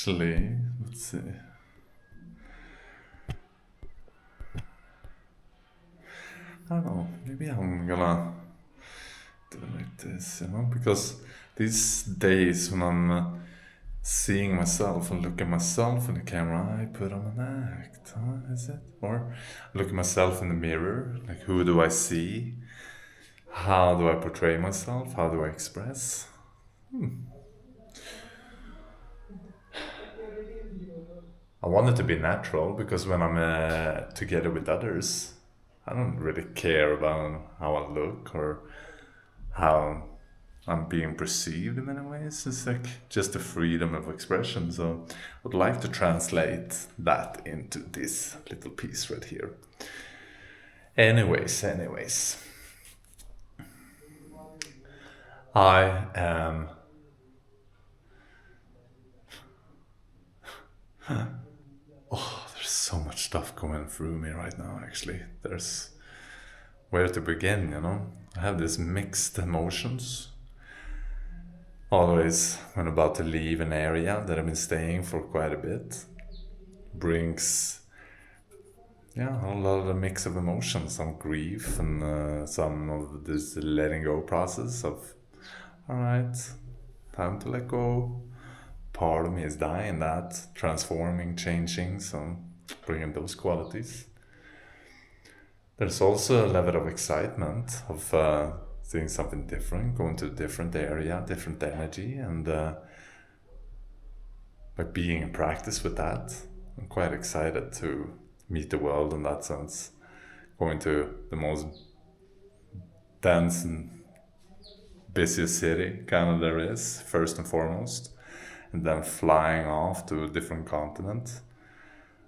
Actually, let's see. I don't know. Maybe I'm gonna do it like this, because these days when I'm seeing myself and look at myself in the camera, I put on an act, huh? Is it? Or look at myself in the mirror, like who do I see? How do I portray myself? How do I express? I want it to be natural because when I'm together with others, I don't really care about how I look or how I'm being perceived in many ways. It's like just a freedom of expression. So I would like to translate that into this little piece right here. Anyways, I am. Oh, there's so much stuff going through me right now, actually. There's where to begin. I have these mixed emotions. Always, when about to leave an area that I've been staying for quite a bit, brings, yeah, a lot of a mix of emotions, some grief and some of this letting go process of, all right, time to let go. Part of me is dying that, transforming, changing, so bringing those qualities. There's also a level of excitement of seeing something different, going to a different area, different energy, and by being in practice with that, I'm quite excited to meet the world in that sense. Going to the most dense and busiest city kind of there is, first and foremost, and then flying off to a different continent,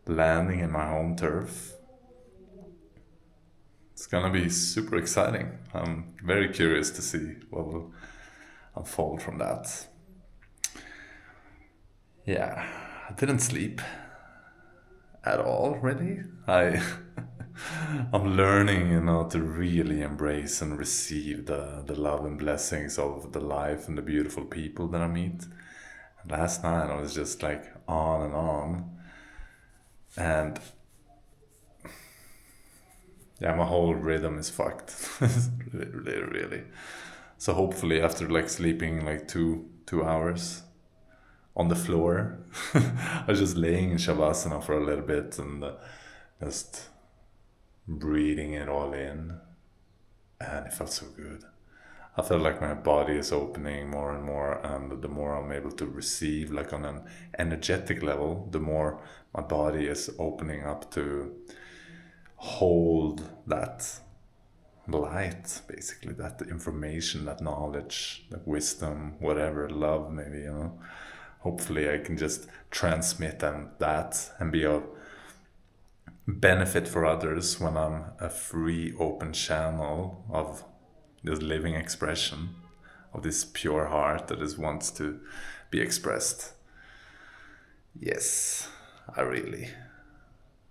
landing in my home turf. It's gonna be super exciting. I'm very curious to see what will unfold from that. Yeah, I didn't sleep at all, really. I'm learning, to really embrace and receive the love and blessings of the life and the beautiful people that I meet. And last night I was just like on and on, and yeah, my whole rhythm is fucked. Really, really, really. So hopefully, after like sleeping like two hours on the floor, I was just laying in shavasana for a little bit and just breathing it all in, and it felt so good. I felt like my body is opening more and more, and the more I'm able to receive, like on an energetic level, the more my body is opening up to hold that light, basically, that information, that knowledge, that wisdom, whatever, love, maybe. Hopefully, I can just transmit that and be of benefit for others when I'm a free, open channel of this living expression of this pure heart that just wants to be expressed. Yes, I really,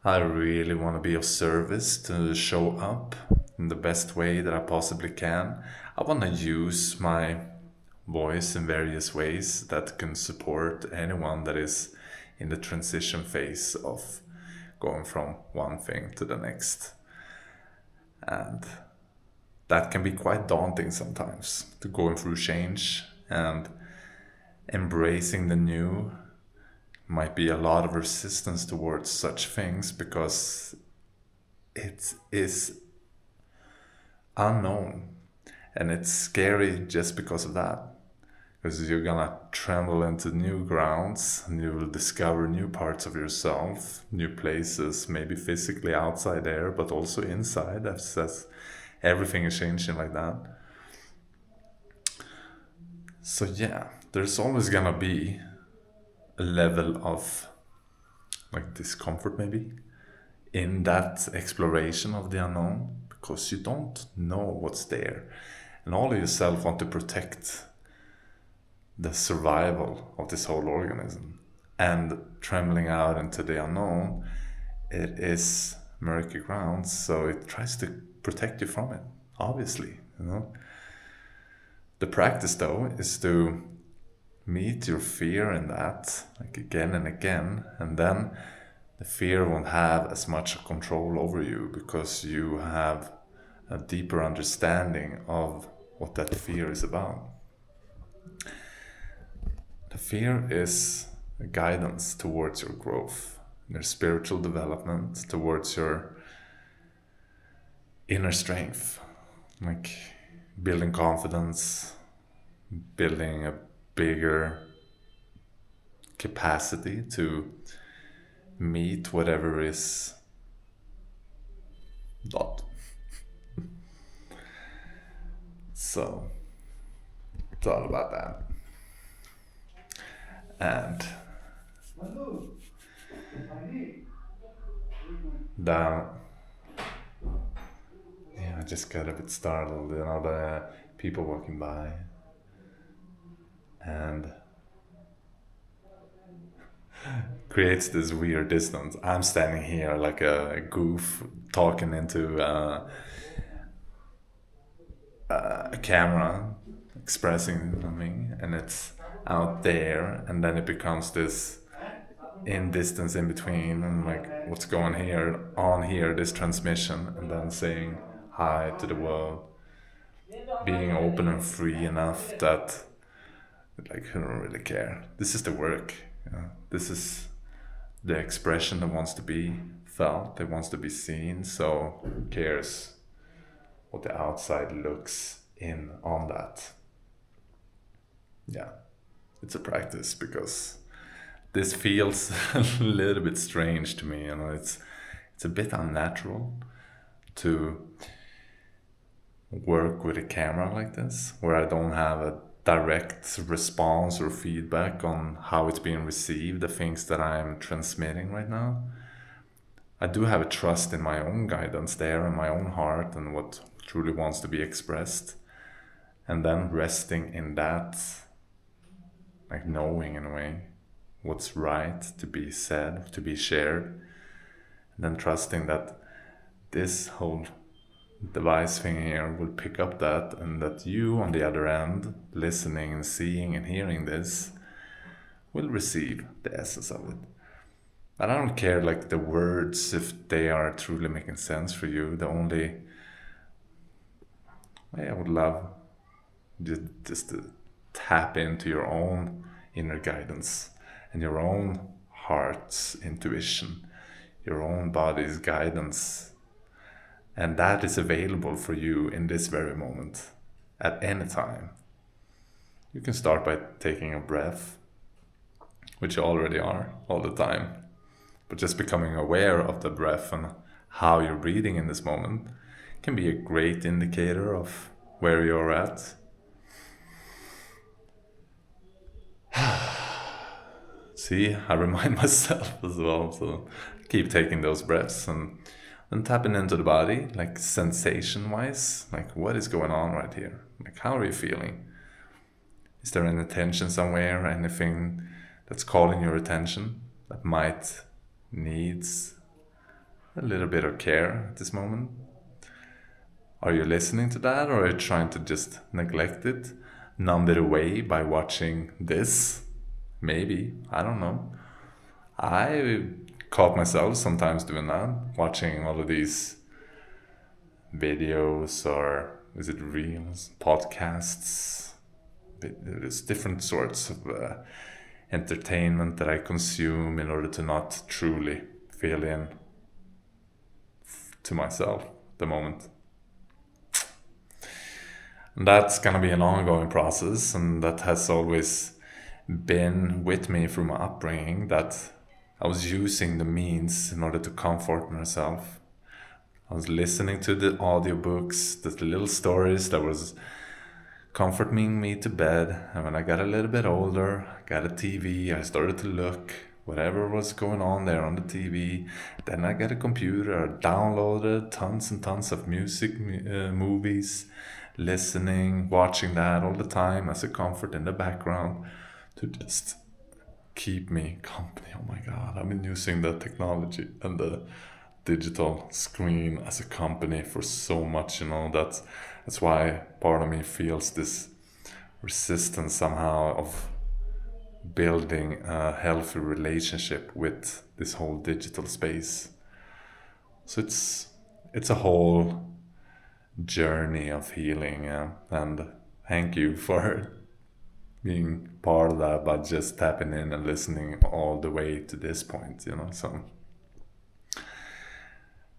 I really want to be of service to show up in the best way that I possibly can. I want to use my voice in various ways that can support anyone that is in the transition phase of going from one thing to the next. And that can be quite daunting sometimes, to going through change and embracing the new might be a lot of resistance towards such things because it is unknown, and it's scary just because of that, because you're gonna tremble into new grounds and you will discover new parts of yourself, new places, maybe physically outside there but also inside, as everything is changing like that. So yeah, there's always gonna be a level of like discomfort maybe in that exploration of the unknown, because you don't know what's there, and all of yourself want to protect the survival of this whole organism. And trembling out into the unknown, it is murky ground, so it tries to protect you from it, obviously. The practice though is to meet your fear in that, like again and again, and then the fear won't have as much control over you because you have a deeper understanding of what that fear is about. The fear is a guidance towards your growth, your spiritual development, towards your inner strength, like building confidence, building a bigger capacity to meet whatever is not. So it's all about that. And the yeah, I just got a bit startled, the people walking by, and creates this weird distance. I'm standing here like a goof talking into a camera, expressing something, and it's out there, and then it becomes this in distance in between, and like what's going here on here, this transmission, and then saying hi to the world, being open and free enough that like who don't really care. This is the work. This is the expression that wants to be felt, that wants to be seen. So who cares what the outside looks in on that? Yeah, it's a practice because this feels a little bit strange to me. It's a bit unnatural to work with a camera like this, where I don't have a direct response or feedback on how it's being received, the things that I'm transmitting right now. I do have a trust in my own guidance there, and my own heart, and what truly wants to be expressed. And then resting in that, like knowing in a way what's right to be said, to be shared. And then trusting that this whole device thing here will pick up that, and that you on the other end, listening and seeing and hearing this, will receive the essence of it. And I don't care like the words, if they are truly making sense for you. The only way I would love just to tap into your own inner guidance and your own heart's intuition, your own body's guidance. And that is available for you in this very moment, at any time. You can start by taking a breath, which you already are all the time. But just becoming aware of the breath and how you're breathing in this moment can be a great indicator of where you're at. See, I remind myself as well, so keep taking those breaths and tapping into the body, like sensation wise, like what is going on right here? Like how are you feeling? Is there any tension somewhere, anything that's calling your attention that might needs a little bit of care at this moment? Are you listening to that, or are you trying to just neglect it, numb it away by watching this? Maybe, I don't know. I caught myself sometimes doing that, watching all of these videos, or is it reels, podcasts? There's different sorts of entertainment that I consume in order to not truly feel in to myself at the moment. And that's gonna be an ongoing process, and that has always been with me through my upbringing, that I was using the means in order to comfort myself. I was listening to the audiobooks, the little stories that was comforting me to bed. And when I got a little bit older, I got a TV, I started to look whatever was going on there on the TV. Then I got a computer, I downloaded tons and tons of music, movies, listening, watching that all the time as a comfort in the background to just keep me company. Oh my God, I've been using the technology and the digital screen as a company for so much, that's why part of me feels this resistance somehow of building a healthy relationship with this whole digital space. So it's a whole journey of healing, and thank you for being part of that, but just tapping in and listening all the way to this point, So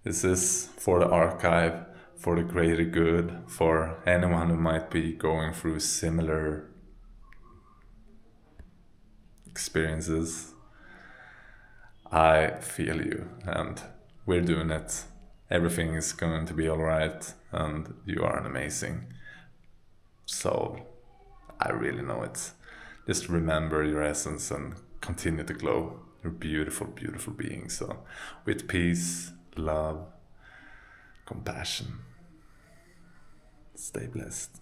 this is for the archive, for the greater good, for anyone who might be going through similar experiences. I feel you, and we're doing it. Everything is going to be all right, and you are amazing. So I really know it. Just remember your essence and continue to glow. You're a beautiful, beautiful being. So with peace, love, compassion, stay blessed.